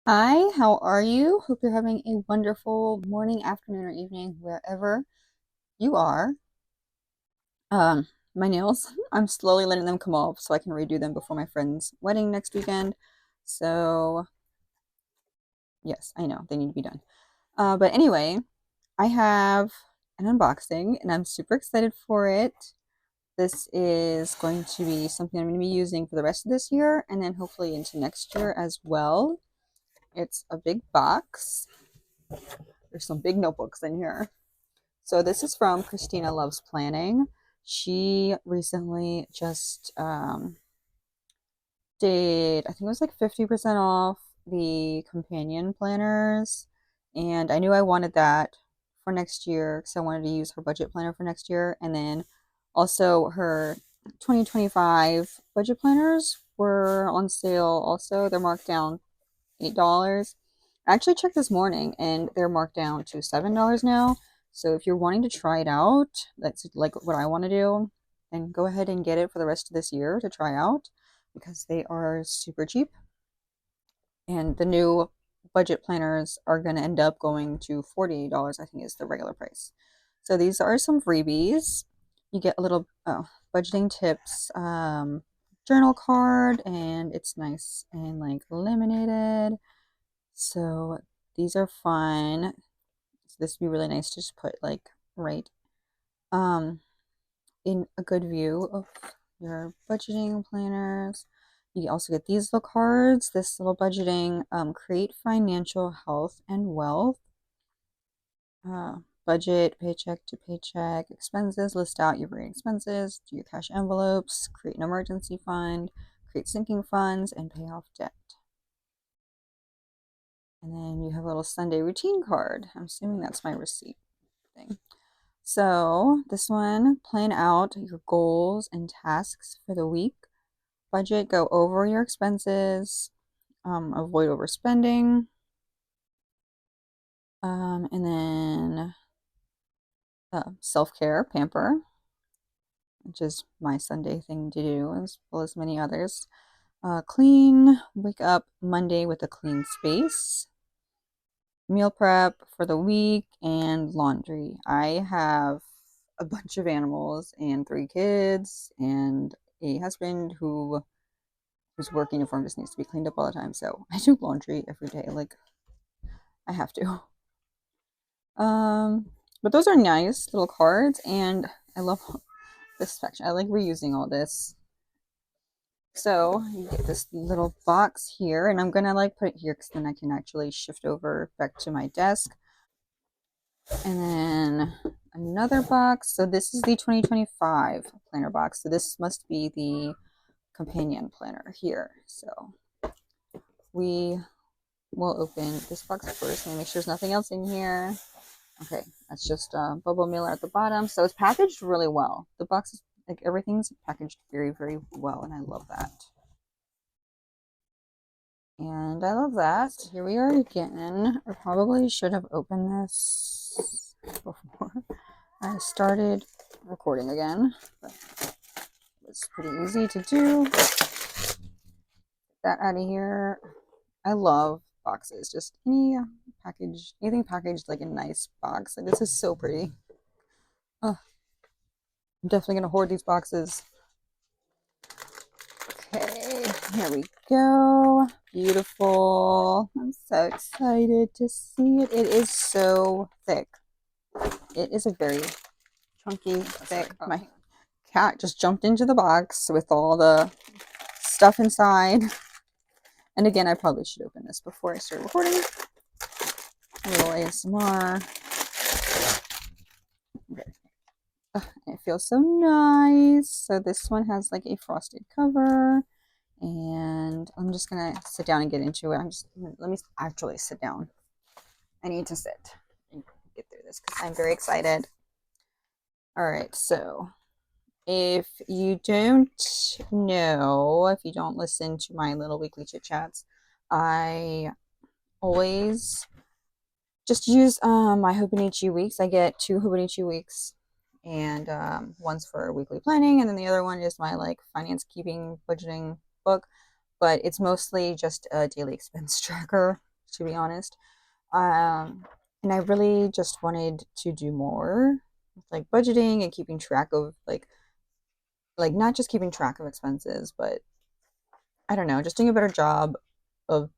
Hi, how are you? Hope you're having a wonderful morning, afternoon, or evening, wherever you are. My nails, I'm slowly letting them come off so I can redo them before my friend's wedding next weekend. So, yes, I know they need to be done. But anyway, I have an unboxing and I'm super excited for it. This is going to be something I'm going to be using for the rest of this year and then hopefully into next year as well. It's a big box. There's some big notebooks in here. So this is from Christina Loves Planning. She recently just did, I think it was like 50% off the companion planners. And I knew I wanted that for next year because I wanted to use her budget planner for next year. And then also her 2025 budget planners were on sale also. They're marked down $8. I actually checked this morning and they're marked down to $7 now. So if you're wanting to try it out, that's like what I want to do, then go ahead and get it for the rest of this year to try out because they are super cheap. And the new budget planners are going to end up going to $48, I think is the regular price. So these are some freebies. You get a little budgeting tips journal card, and it's nice and like laminated. So these are fun. So this would be really nice to just put like right um in a good view of your budgeting planners. You also get these little cards, this little budgeting, create financial health and wealth. Uh, Budget, paycheck to paycheck, expenses, list out your recurring expenses, do your cash envelopes, create an emergency fund, create sinking funds, and pay off debt. And then you have a little Sunday routine card. I'm assuming that's my receipt thing. So this one, plan out your goals and tasks for the week. Budget, go over your expenses. Avoid overspending. And then self-care, pamper, which is my Sunday thing to do, as well as many others. Clean, wake up Monday with a clean space. Meal prep for the week, and laundry. I have a bunch of animals and 3 kids and a husband whose work uniform just needs to be cleaned up all the time. So I do laundry every day. Like I have to. Um, but those are nice little cards, and I love this section. I like reusing all this. So you get this little box here, and I'm gonna like put it here because then I can actually shift over back to my desk. And then another box. So this is the 2025 planner box. So this must be the companion planner here. So we will open this box first and make sure there's nothing else in here. Okay, that's just bubble mailer at the bottom. So it's packaged really well. The box is like everything's packaged very, very well, and I love that. And I love that. Here we are again. I probably should have opened this before I started recording again, but it's pretty easy to do. Get that out of here. I love boxes. Just any package, anything packaged like a nice box. Like this is so pretty. Oh, I'm definitely gonna hoard these boxes. Okay, here we go. Beautiful. I'm so excited to see it. It is so thick. It is a very chunky, thick. My cat just jumped into the box with all the stuff inside. And again, I probably should open this before I start recording. A little ASMR. Okay. It feels so nice. So this one has like a frosted cover. And I'm just gonna sit down and get into it. Let me actually sit down. I need to sit and get through this because I'm very excited. All right, so if you don't know, if you don't listen to my little weekly chit chats, I always just use my Hobonichi weeks. I get 2 Hobonichi weeks, and one's for weekly planning, and then the other one is my like finance keeping budgeting book. But it's mostly just a daily expense tracker. to be honest. And I really just wanted to do more with like budgeting and keeping track of like not just keeping track of expenses, but I don't know, just doing a better job of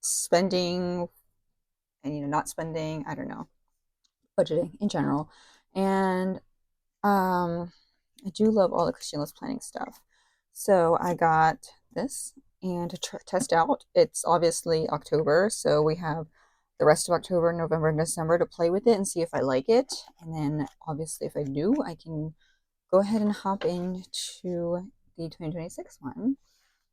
spending and not spending, I don't know, budgeting in general. And I do love all the Christina's planning stuff. So I got this and to test out. It's obviously October, so we have the rest of October, November, and December to play with it and see if I like it. And then obviously if I do, I can go ahead and hop into the 2026 one.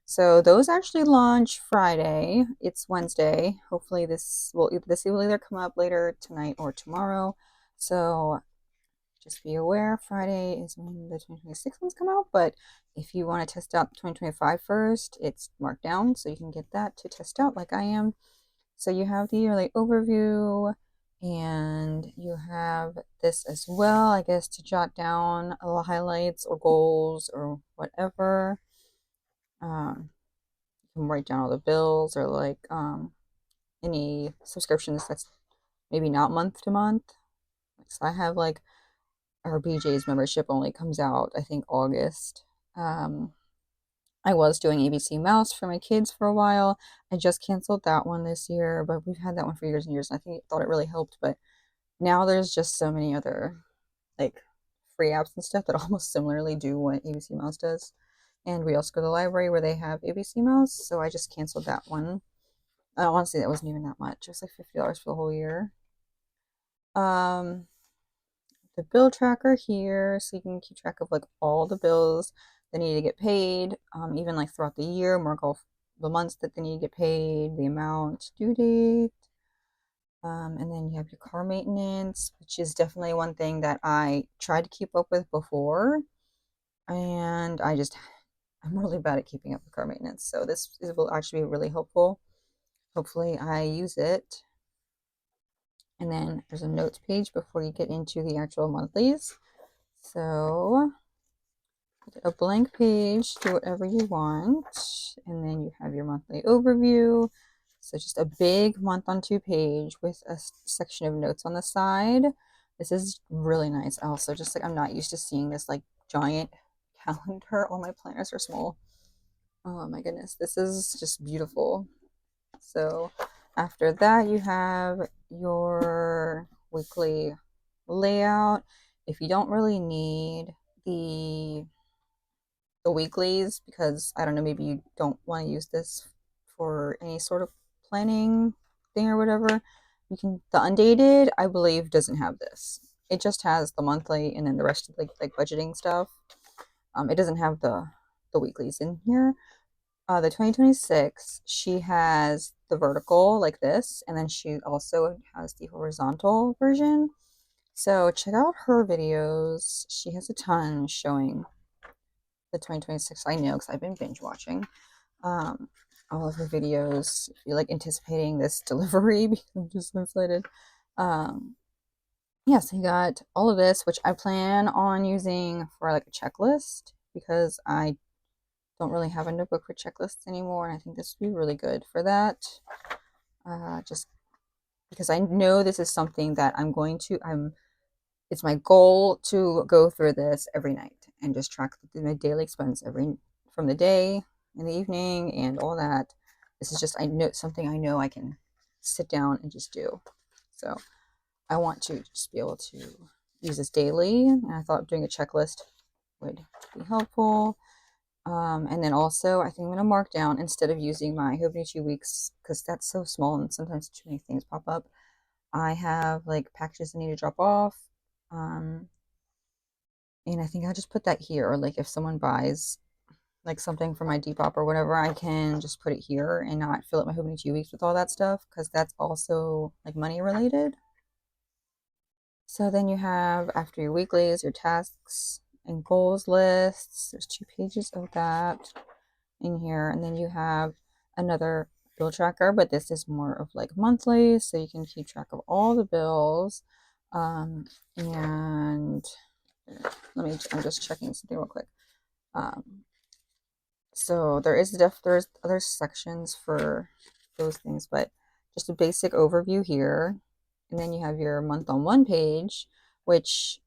So those actually launch Friday. It's Wednesday. Hopefully this will either come up later tonight or tomorrow. So just be aware, Friday is when the 2026 ones come out. But if you want to test out 2025 first, it's marked down, so you can get that to test out like I am. So you have the yearly overview, and you have this as well, I guess, to jot down a little highlights or goals or whatever. You can write down all the bills or like any subscriptions that's maybe not month to month. So I have like our BJ's membership only comes out, I think, August. I was doing ABC Mouse for my kids for a while. I just canceled that one this year, but we've had that one for years and years. And I thought it really helped, but now there's just so many other like free apps and stuff that almost similarly do what ABC Mouse does. And we also go to the library where they have ABC Mouse, so I just canceled that one. Honestly, that wasn't even that much. It was like $50 for the whole year. Um, the bill tracker here, so you can keep track of like all the bills that need to get paid, even like throughout the year, mark off the months that they need to get paid, the amount, due date. And then you have your car maintenance, which is definitely one thing that I tried to keep up with before, and I'm really bad at keeping up with car maintenance. So will actually be really helpful. Hopefully, I use it. And then there's a notes page before you get into the actual monthlies. So a blank page, do whatever you want, and then you have your monthly overview. So just a big month on two page with a section of notes on the side. This is really nice. Also, just like I'm not used to seeing this like giant calendar. All my planners are small. Oh my goodness, this is just beautiful. So after that, you have your weekly layout. If you don't really need the weeklies, because I don't know, maybe you don't want to use this for any sort of planning thing or whatever, you can, the undated I believe doesn't have this. It just has the monthly and then the rest of like budgeting stuff. It doesn't have the weeklies in here. The 2026, she has the vertical like this, and then she also has the horizontal version. So check out her videos. She has a ton showing the 2026. I know because I've been binge watching all of her videos. If you're like anticipating this delivery, because I'm just so excited. Yeah, so you got all of this, which I plan on using for like a checklist because I don't really have a notebook for checklists anymore, and I think this would be really good for that. Just because I know this is something that it's my goal to go through this every night and just track my daily expense from the day in the evening and all that. This is just something I know I can sit down and just do. So I want to just be able to use this daily, and I thought doing a checklist would be helpful. And then also, I think I'm going to mark down instead of using my Hope 2 weeks because that's so small and sometimes too many things pop up. I have like packages I need to drop off. And I think I'll just put that here. Or like if someone buys like something for my Depop or whatever, I can just put it here and not fill up my Hope 2 weeks with all that stuff because that's also like money related. So then you have after your weeklies, your tasks and goals lists. There's 2 pages of that in here, and then you have another bill tracker, but this is more of like monthly, so you can keep track of all the bills. And I'm just checking something real quick. So there's other sections for those things, but just a basic overview here. And then you have your month on one page, which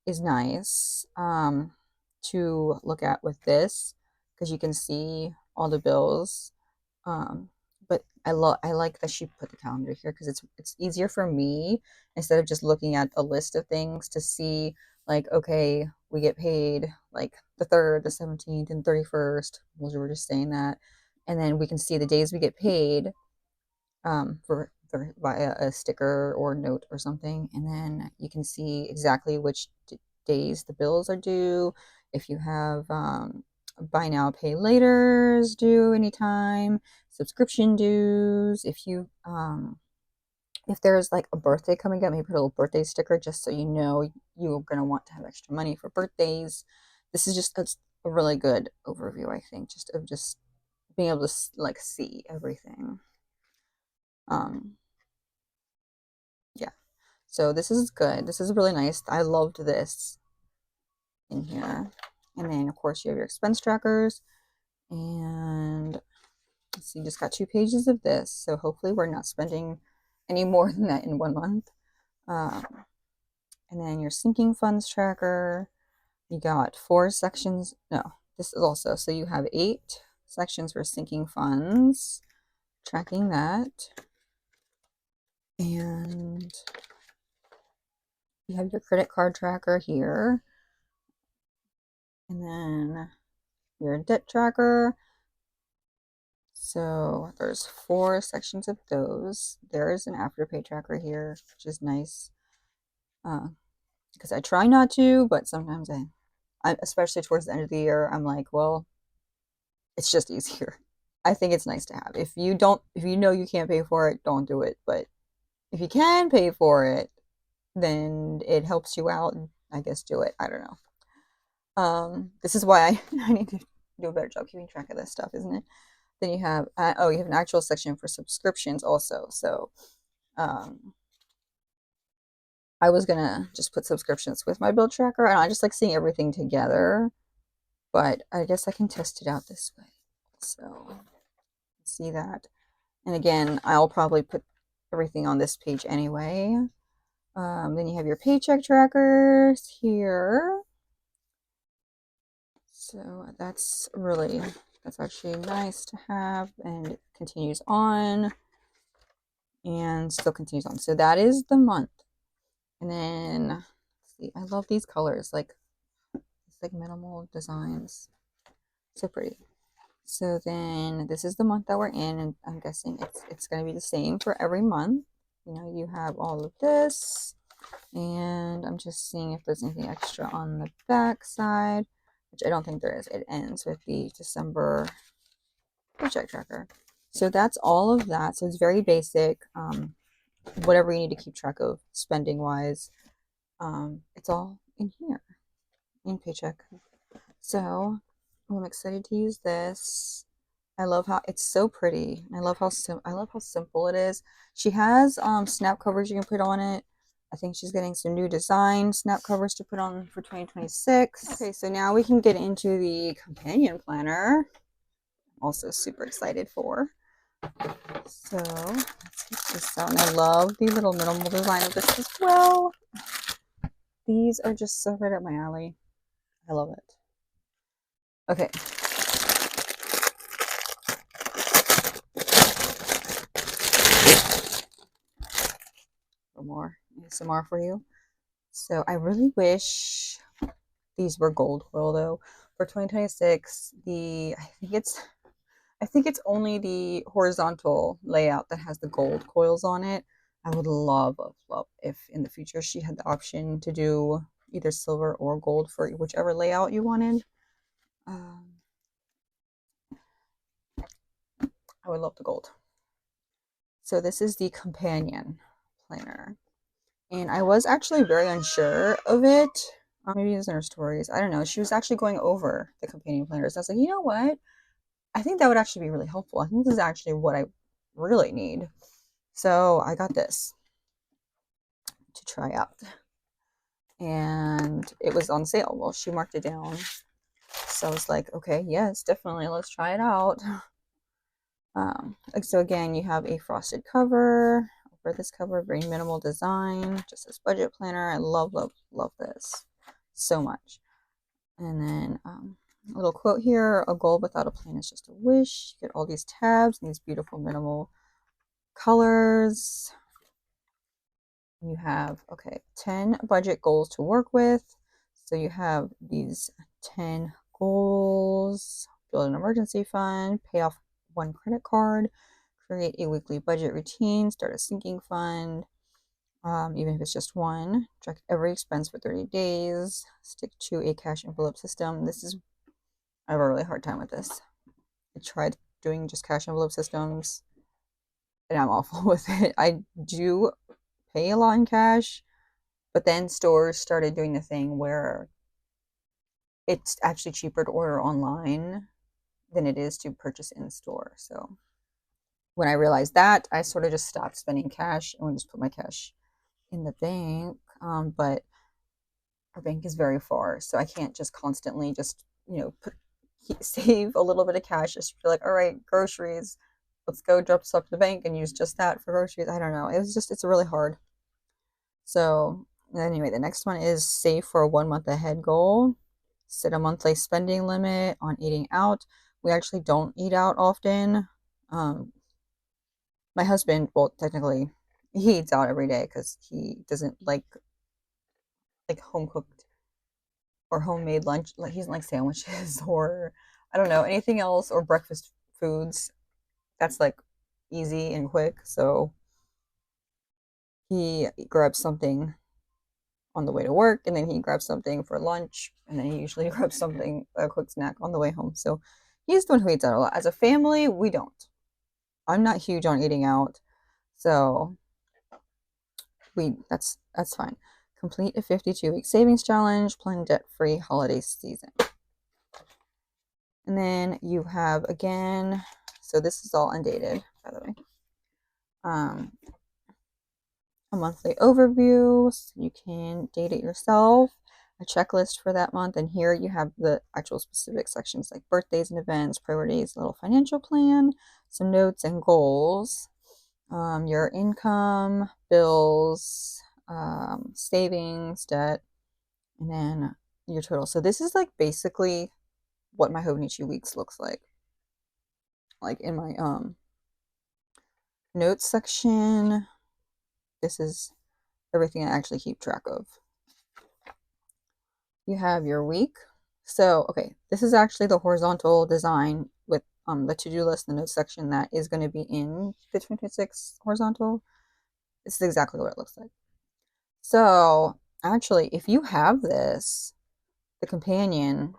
is nice to look at with this because you can see all the bills. Um, but I like that she put the calendar here because it's easier for me instead of just looking at a list of things to see like, okay, we get paid like the 3rd, the 17th, and 31st. We were just saying that. And then we can see the days we get paid for via a sticker or note or something. And then you can see exactly which days the bills are due. If you have buy now, pay laters due anytime, subscription dues. If there's like a birthday coming up, maybe put a little birthday sticker just so you know you're gonna want to have extra money for birthdays. This is just a really good overview, I think, just of just being able to like see everything. Yeah. So this is good. This is really nice. I loved this in here. And then of course you have your expense trackers, and let's see, just got 2 pages of this. So hopefully we're not spending any more than that in 1 month. Um, and then your sinking funds tracker. You got 4 sections. No, this is also, so you have 8 sections for sinking funds, tracking that. And you have your credit card tracker here. And then your debt tracker. So there's 4 sections of those. There is an afterpay tracker here, which is nice. Because I try not to, but sometimes I, especially towards the end of the year, I'm like, well, it's just easier. I think it's nice to have. If you know you can't pay for it, don't do it. But if you can pay for it, then it helps you out. I guess do it. I don't know. This is why I need to do a better job keeping track of this stuff, isn't it? Then you have you have an actual section for subscriptions also. So I was gonna just put subscriptions with my bill tracker, and I just like seeing everything together. But I guess I can test it out this way. So see that. And again, I'll probably put everything on this page anyway. Then you have your paycheck trackers here. So that's actually nice to have, and it continues on and still continues on. So that is the month. And then let's see, I love these colors, like it's like minimal designs. So pretty. So then this is the month that we're in, and I'm guessing it's going to be the same for every month. You know, you have all of this, and I'm just seeing if there's anything extra on the back side, which I don't think there is. It ends with the December paycheck tracker. So that's all of that. So it's very basic. Whatever you need to keep track of spending wise, it's all in here in paycheck. So I'm excited to use this. I love how it's so pretty. I love how simple it is. She has snap covers you can put on it. I think she's getting some new design snap covers to put on for 2026. Okay, so now we can get into the companion planner. I'm also super excited for. So let's get this out. And I love the little minimal design of this as well. These are just so right up my alley. I love it. Okay. More ASMR for you. So I really wish these were gold foil though. For 2026, I think it's only the horizontal layout that has the gold coils on it. I would love if in the future she had the option to do either silver or gold for whichever layout you wanted. I would love the gold. So this is the companion planner. And I was actually very unsure of it. Maybe it's in her stories. I don't know. She was actually going over the companion planners. I was like, you know what? I think that would actually be really helpful. I think this is actually what I really need. So I got this to try out. And it was on sale. Well, she marked it down. So I was like, okay, yes, definitely. Let's try it out. So again, you have a frosted cover. For this cover, very minimal design, just this budget planner. I love, love, love this so much. And then a little quote here: "A goal without a plan is just a wish." You get all these tabs and these beautiful minimal colors. You have, okay, 10 budget goals to work with. So you have these 10 goals: build an emergency fund, pay off one credit card, create a weekly budget routine, start a sinking fund, even if it's just one, track every expense for 30 days, stick to a cash envelope system. I have a really hard time with this. I tried doing just cash envelope systems and I'm awful with it. I do pay a lot in cash, but then stores started doing the thing where it's actually cheaper to order online than it is to purchase in store. So when I realized that, I sort of just stopped spending cash and would just put my cash in the bank. But our bank is very far, so I can't just constantly just, save a little bit of cash. Just be like, all right, groceries, let's go drop stuff to the bank and use just that for groceries. I don't know. It's really hard. So anyway, the next one is save for a 1 month ahead goal. Set a monthly spending limit on eating out. We actually don't eat out often. My husband, well, technically, he eats out every day because he doesn't like home cooked or homemade lunch. Like he doesn't like sandwiches or I don't know anything else or breakfast foods. That's like easy and quick. So he grabs something on the way to work, and then he grabs something for lunch, and then he usually grabs something, a quick snack on the way home. So he's the one who eats out a lot. As a family, we don't. I'm not huge on eating out, so that's fine. Complete a 52-week savings challenge, plan debt-free holiday season. And then you have again, so this is all undated, by the way. A monthly overview, so you can date it yourself, a checklist for that month, and here you have the actual specific sections like birthdays and events, priorities, a little financial plan, some notes and goals, your income, bills, savings, debt, and then your total. So this is like basically what my Hobonichi weeks looks like. Like in my notes section, this is everything I actually keep track of. You have your week. So, okay, this is actually the horizontal design with the to-do list, the notes section that is going to be in the 2026 horizontal. This is exactly what it looks like. So, actually, if you have this, the companion,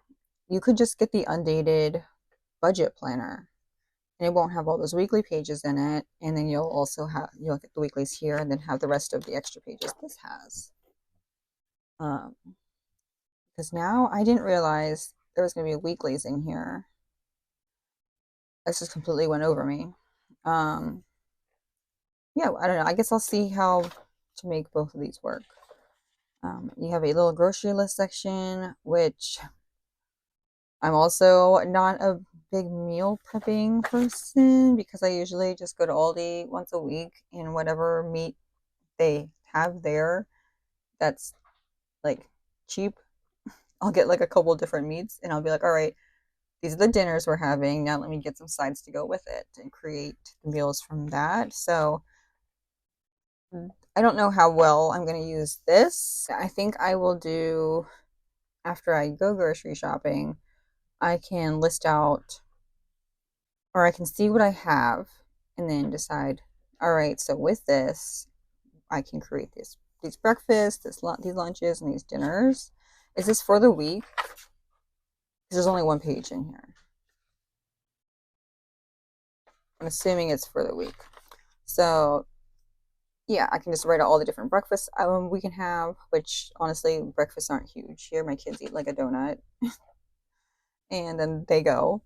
you could just get the undated budget planner and it won't have all those weekly pages in it. And then you'll get the weeklies here and then have the rest of the extra pages this has. Because now I didn't realize there was going to be weeklies in here. This just completely went over me. Yeah, I don't know. I guess I'll see how to make both of these work. You have a little grocery list section, which I'm also not a big meal prepping person because I usually just go to Aldi once a week and whatever meat they have there that's like cheap, I'll get like a couple different meats and I'll be like, all right, these are the dinners we're having. Now let me get some sides to go with it and create the meals from that. So I don't know how well I'm going to use this. I think I will do, after I go grocery shopping, I can list out or I can see what I have and then decide, all right, so with this, I can create these breakfasts, these lunches, and these dinners. Is this for the week? Because there's only one page in here. I'm assuming it's for the week. So yeah, I can just write out all the different breakfasts we can have, which honestly, breakfasts aren't huge. Here, my kids eat like a donut and then they go.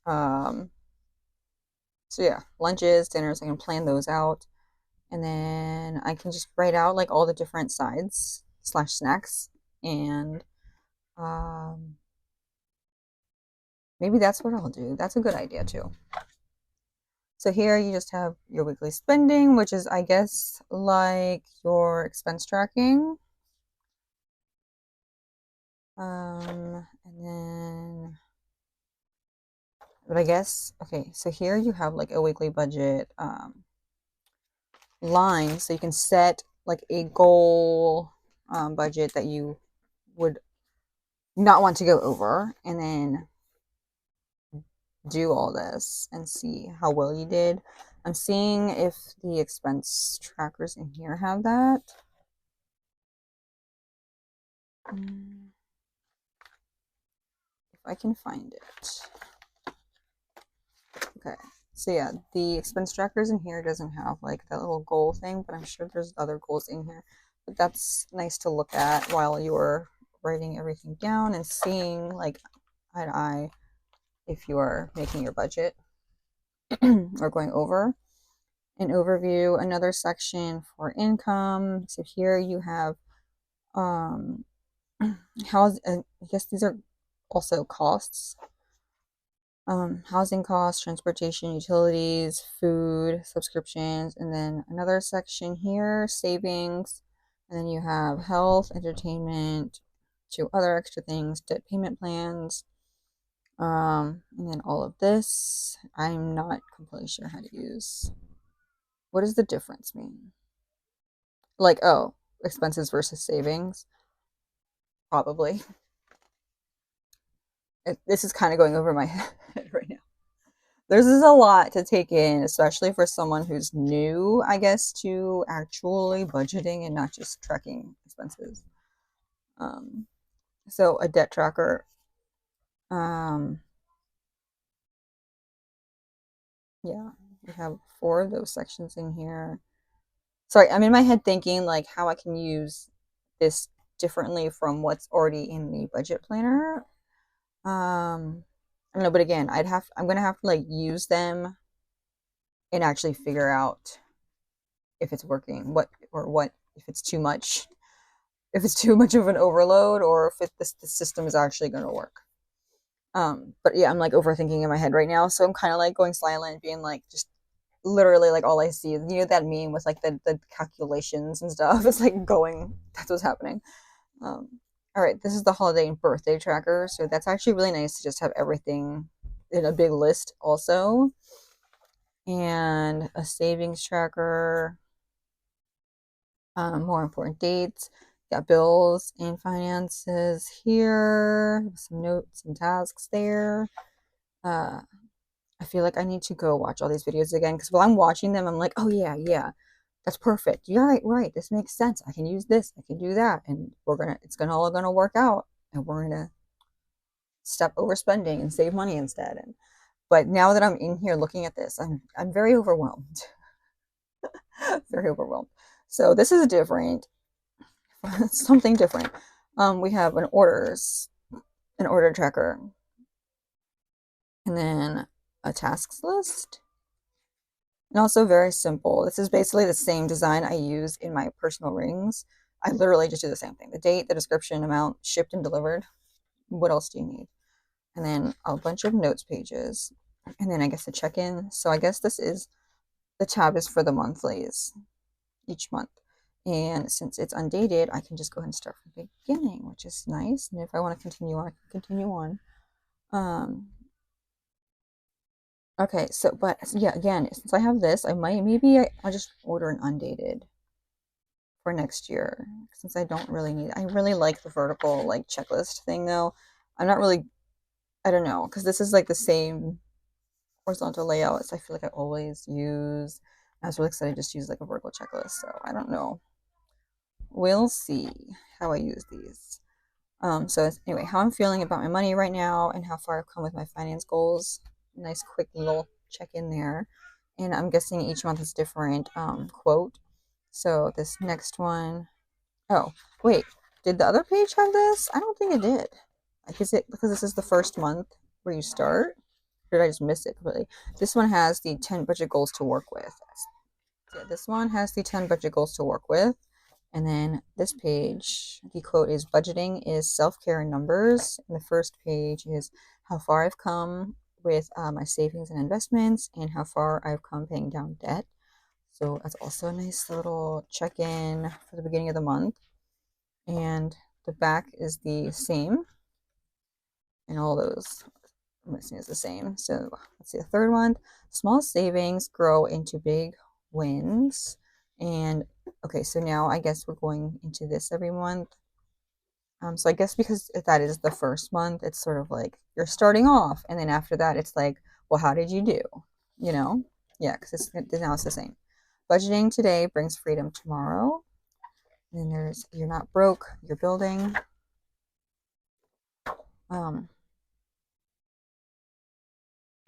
So yeah, lunches, dinners, I can plan those out. And then I can just write out like all the different sides slash snacks. And maybe that's what I'll do. That's a good idea too. So here you just have your weekly spending, which is, I guess, like your expense tracking. And then, but I guess, okay, so here you have like a weekly budget line. So you can set like a goal budget that you would not want to go over, and then do all this and see how well you did. I'm seeing if the expense trackers in here have that. If I can find it. Okay. So yeah, the expense trackers in here doesn't have like that little goal thing, but I'm sure there's other goals in here. But that's nice to look at while you're writing everything down and seeing like eye to eye if you are making your budget or going over. An overview, another section for income. So here you have I guess these are also costs. Housing costs, transportation, utilities, food, subscriptions, and then another section here, savings, and then you have health, entertainment, two other extra things, debt payment plans, and then all of this, I'm not completely sure how to use. What does the difference mean? Like, oh, expenses versus savings? Probably. This is kind of going over my head right now. There's just a lot to take in, especially for someone who's new, I guess, to actually budgeting and not just tracking expenses. Um, so a debt tracker. Um, yeah, we have 4 of those sections in here. Sorry, I'm in my head thinking like how I can use this differently from what's already in the budget planner. I don't know, but again, I'm gonna have to like use them and actually figure out if it's working, what if it's too much, if it's too much of an overload, or if the system is actually going to work. But yeah, I'm like overthinking in my head right now, so I'm kind of like going silent, being like just literally like all I see is, you know, that meme with like the calculations and stuff. It's like going, that's what's happening. Um, all right, this is the holiday and birthday tracker, so that's actually really nice to just have everything in a big list also. And a savings tracker, more important dates, got bills and finances here, some notes and tasks there. I feel like I need to go watch all these videos again, because while I'm watching them, I'm like, oh yeah, yeah, that's perfect. You're right, this makes sense. I can use this, I can do that, and it's all gonna work out, and we're gonna stop overspending and save money instead. But now that I'm in here looking at this, I'm very overwhelmed. Very overwhelmed. So this is different. Something different. We have an order tracker, and then a tasks list. And also very simple. This is basically the same design I use in my personal rings. I literally just do the same thing. The date, the description, amount, shipped and delivered. What else do you need? And then a bunch of notes pages. And then I guess the check-in. So I guess the tab is for the monthlies each month. And since it's undated, I can just go ahead and start from the beginning, which is nice. And if I want to continue on, I can continue on. Okay, so, but yeah, again, since I have this, I'll just order an undated for next year, since I don't really need, I really like the vertical like checklist thing though. I'm not really, I don't know, because this is like the same horizontal layout as I feel like I always use. I was really excited to just use like a vertical checklist, so I don't know. We'll see how I use these. So anyway, how I'm feeling about my money right now and how far I've come with my finance goals. Nice quick little check in there. And I'm guessing each month is different quote. So this next one, oh, wait, did the other page have this? I don't think it did. Is it because this is the first month where you start? Or did I just miss it completely? This one has the 10 budget goals to work with. So yeah, this one has the 10 budget goals to work with. And then this page, the quote is budgeting is self-care in numbers. And the first page is how far I've come with my savings and investments and how far I've come paying down debt. So that's also a nice little check-in for the beginning of the month. And the back is the same, and all those missing is the same. So let's see, the third one, small savings grow into big wins. And okay, so now I guess we're going into this every month. So I guess because that is the first month, it's sort of like you're starting off, and then after that, it's like, well, how did you do? You know? Yeah, because now it's the same. Budgeting today brings freedom tomorrow. And then there's you're not broke, you're building.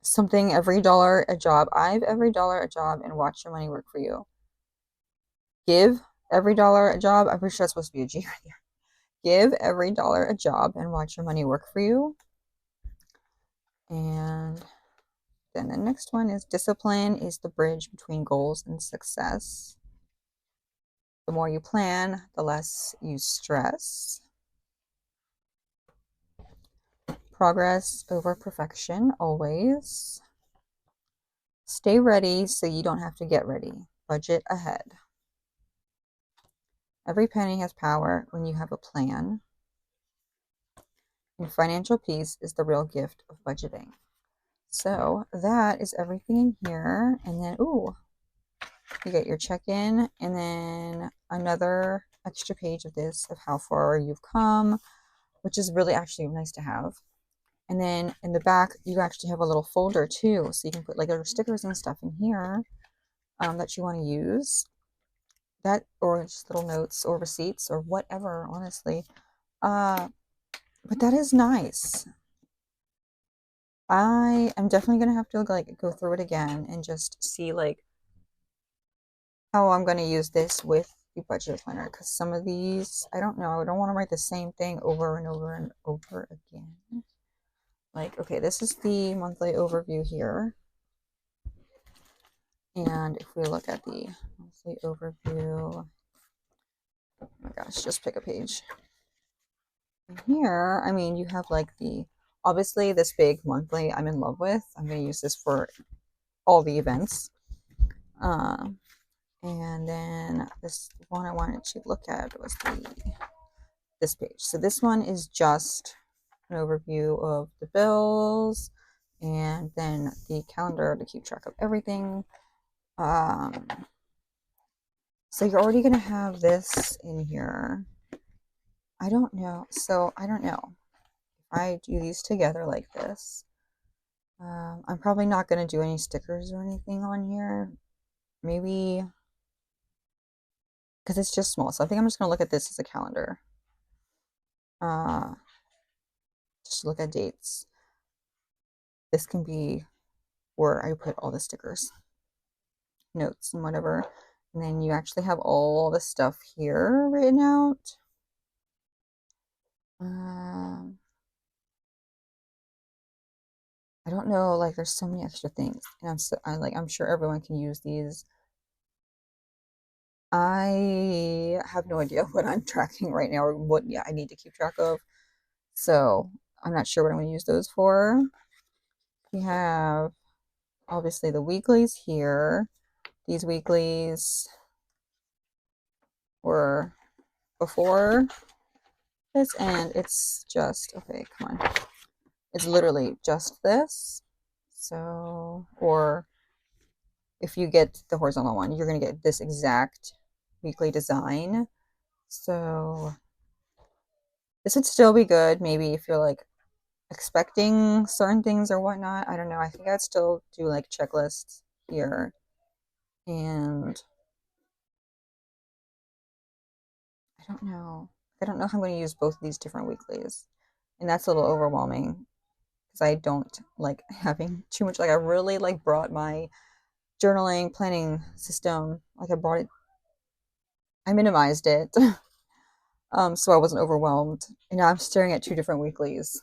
Something every dollar a job. I've every dollar a job and watch your money work for you. Give every dollar a job. I'm pretty sure that's supposed to be a G right here. Give every dollar a job and watch your money work for you. And then the next one is discipline is the bridge between goals and success. The more you plan, the less you stress. Progress over perfection, always. Stay ready so you don't have to get ready. Budget ahead. Every penny has power when you have a plan. And financial peace is the real gift of budgeting. So that is everything in here. And then, ooh, you get your check-in and then another extra page of this of how far you've come, which is really actually nice to have. And then in the back, you actually have a little folder too. So you can put like little stickers and stuff in here that you want to use. That, or just little notes or receipts or whatever, honestly. But that is nice. I am definitely gonna have to like go through it again and just see like how I'm gonna use this with the budget planner, because some of these I don't know. I don't want to write the same thing over and over and over again. Like, okay, this is the monthly overview here. And if we look at the monthly overview, oh my gosh, just pick a page. And here, I mean, you have like the, obviously this big monthly I'm in love with. I'm going to use this for all the events. And then this one I wanted to look at was this page. So this one is just an overview of the bills and then the calendar to keep track of everything. So you're already going to have this in here. I don't know. So I don't know if I do these together like this. I'm probably not going to do any stickers or anything on here. Maybe because it's just small. So I think I'm just going to look at this as a calendar. Just to look at dates. This can be where I put all the stickers, notes, and whatever. And then you actually have all the stuff here written out. I don't know, like there's so many extra things, and I'm sure everyone can use these. I have no idea what I'm tracking right now or what I need to keep track of. So I'm not sure what I'm going to use those for. We have obviously the weeklies here. These weeklies were before this, and it's just, okay, come on. It's literally just this. So, or if you get the horizontal one, you're going to get this exact weekly design. So this would still be good, maybe if you're like expecting certain things or whatnot. I don't know. I think I'd still do like checklists here. And I don't know. I don't know how I'm going to use both of these different weeklies. And that's a little overwhelming because I don't like having too much. Like I really like brought my journaling planning system. Like I brought it, I minimized it. So I wasn't overwhelmed. And now I'm staring at two different weeklies.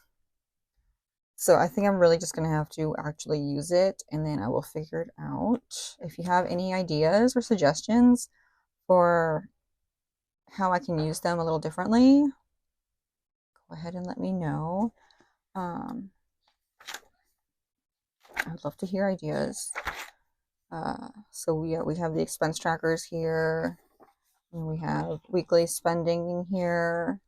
So I think I'm really just going to have to actually use it, and then I will figure it out. If you have any ideas or suggestions for how I can use them a little differently, go ahead and let me know. I'd love to hear ideas. So we have the expense trackers here, and we have weekly spending in here,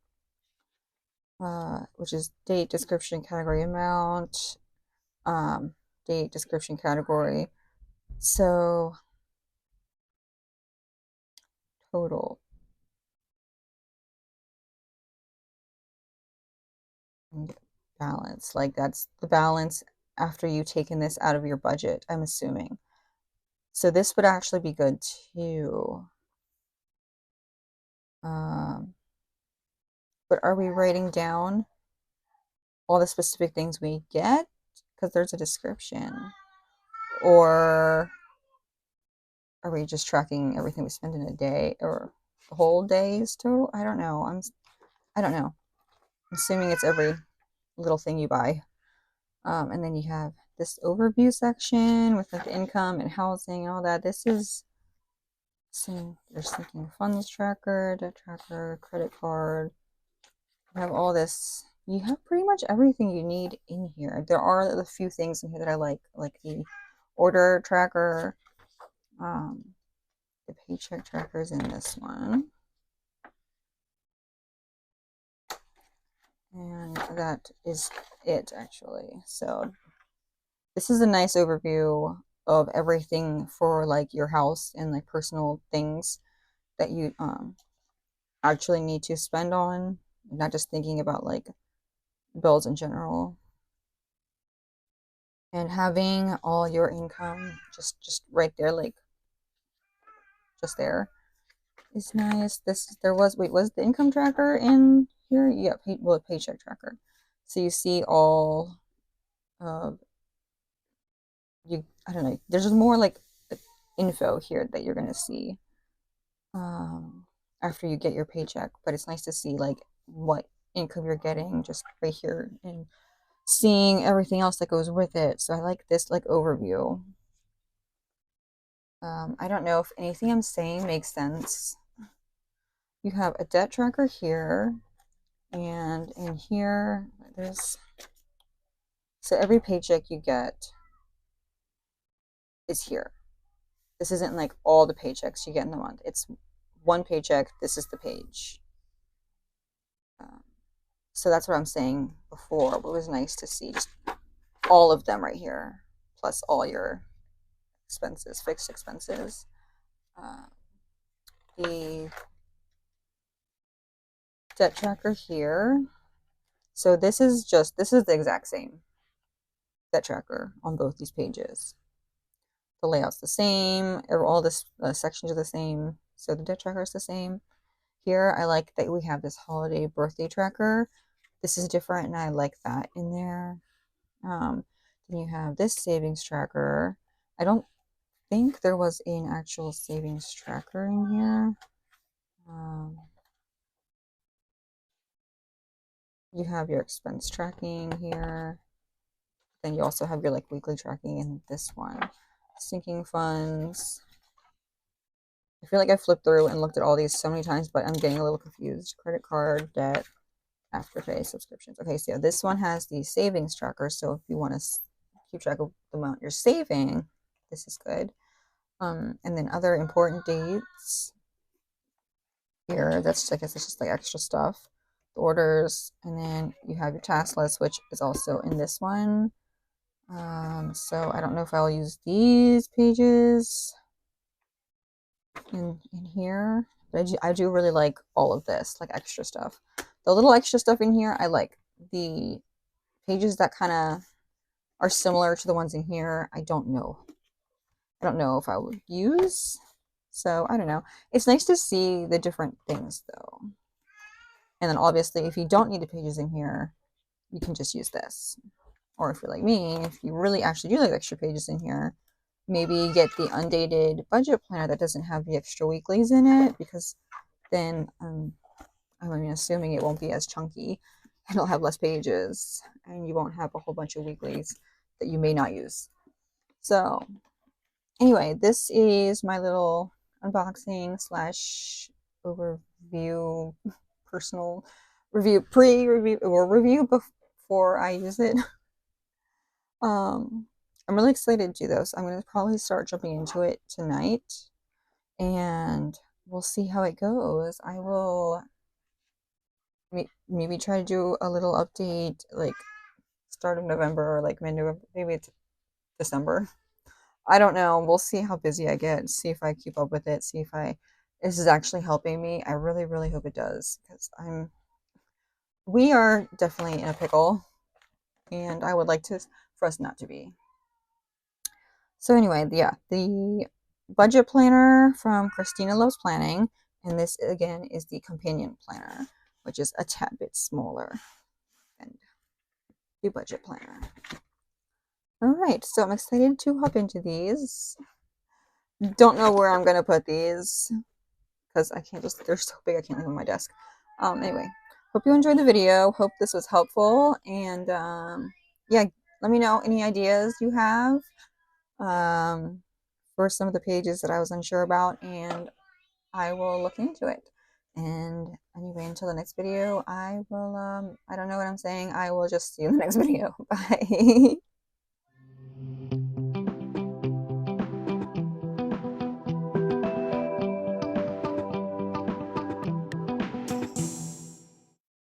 which is date, description, category, amount, date, description, category. So total. And balance, like that's the balance after you've taken this out of your budget, I'm assuming. So this would actually be good too. But are we writing down all the specific things we get? Because there's a description. Or are we just tracking everything we spend in a day or the whole day's total? I don't know. I don't know. I'm assuming it's every little thing you buy. And then you have this overview section with like income and housing and all that. This is your sinking funds tracker, debt tracker, credit card. You have all this. You have pretty much everything you need in here. There are a few things in here that I like the order tracker. The paycheck trackers in this one. And that is it actually. So this is a nice overview of everything for like your house and like personal things that you actually need to spend on, not just thinking about like bills in general. And having all your income just right there, like just there, is nice. Was the income tracker in here? Yeah, paycheck tracker. So you see all of I don't know. There's just more like info here that you're gonna see after you get your paycheck. But it's nice to see like what income you're getting just right here and seeing everything else that goes with it. So I like this like overview. I don't know if anything I'm saying makes sense. You have a debt tracker here, and in here there's so every paycheck you get is here. This isn't like all the paychecks you get in the month. It's one paycheck. This is the page. So that's what I'm saying before. It was nice to see just all of them right here, plus all your expenses, fixed expenses. The debt tracker here. So this is the exact same debt tracker on both these pages. The layout's the same, all this sections are the same. So the debt tracker is the same. Here, I like that we have this holiday birthday tracker. This is different, and I like that in there. Then you have this savings tracker. I don't think there was an actual savings tracker in here. You have your expense tracking here. Then you also have your like weekly tracking in this one. Sinking funds. I feel like I flipped through and looked at all these so many times, but I'm getting a little confused. Credit card, debt, afterpay, subscriptions. Okay, so this one has the savings tracker. So if you want to keep track of the amount you're saving, this is good. And then other important dates here. I guess it's just like extra stuff. The orders, and then you have your task list, which is also in this one. So I don't know if I'll use these pages in here, but I do really like all of this, like extra stuff. The little extra stuff in here, I like. The pages that kind of are similar to the ones in here, I don't know. I don't know if I would use. So I don't know. It's nice to see the different things though. And then obviously if you don't need the pages in here, you can just use this. Or if you're like me, if you really actually do like extra pages in here, maybe get the undated budget planner that doesn't have the extra weeklies in it, because then I'm assuming it won't be as chunky and it'll have less pages and you won't have a whole bunch of weeklies that you may not use. So anyway, this is my little unboxing slash overview, personal review, pre-review or review before I use it. I'm really excited to do those. I'm going to probably start jumping into it tonight, and we'll see how it goes. I will maybe try to do a little update like start of November or like mid-November, maybe it's December. I don't know. We'll see how busy I get, see if I keep up with it, see if I this is actually helping me. I really, really hope it does because we are definitely in a pickle, and I would like to for us not to be. So anyway, yeah, the budget planner from Christina Loves Planning, and this again is the companion planner, which is a tad bit smaller than the budget planner. All right, so I'm excited to hop into these. Don't know where I'm gonna put these because I can't just, they're so big I can't leave them on my desk. Anyway, hope you enjoyed the video. Hope this was helpful, and yeah, let me know any ideas you have for some of the pages that I was unsure about, and I will look into it. And anyway, until the next video, I will I don't know what I'm saying. I will just see you in the next video. Bye.